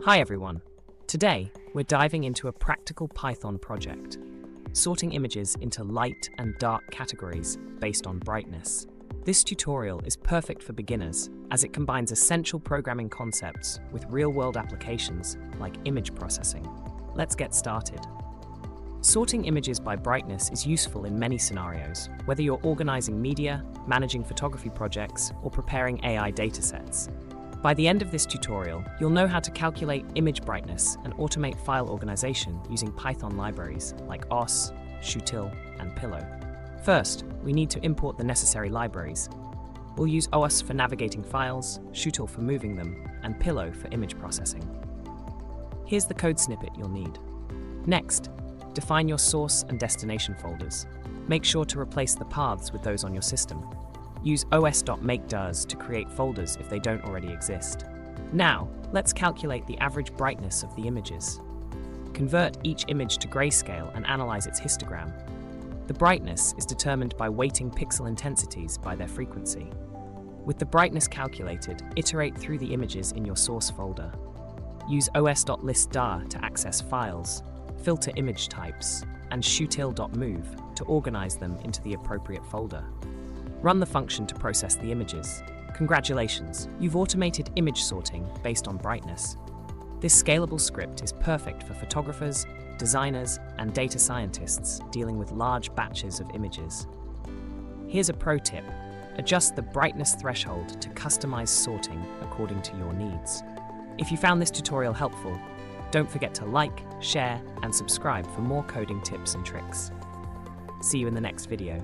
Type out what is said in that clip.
Hi everyone. Today, we're diving into a practical Python project, sorting images into light and dark categories based on brightness. This tutorial is perfect for beginners as it combines essential programming concepts with real-world applications like image processing. Let's get started. Sorting images by brightness is useful in many scenarios, whether you're organizing media, managing photography projects, or preparing AI datasets. By the end of this tutorial, you'll know how to calculate image brightness and automate file organization using Python libraries like os, shutil, and pillow. First, we need to import the necessary libraries. We'll use os for navigating files, shutil for moving them, and pillow for image processing. Here's the code snippet you'll need. Next, define your source and destination folders. Make sure to replace the paths with those on your system. Use os.makeDoes to create folders if they don't already exist. Now, let's calculate the average brightness of the images. Convert each image to grayscale and analyze its histogram. The brightness is determined by weighting pixel intensities by their frequency. With the brightness calculated, iterate through the images in your source folder. Use os.listDar to access files, filter image types, and shutil.move to organize them into the appropriate folder. Run the function to process the images. Congratulations, you've automated image sorting based on brightness. This scalable script is perfect for photographers, designers, and data scientists dealing with large batches of images. Here's a pro tip. Adjust the brightness threshold to customize sorting according to your needs. If you found this tutorial helpful, don't forget to like, share, and subscribe for more coding tips and tricks. See you in the next video.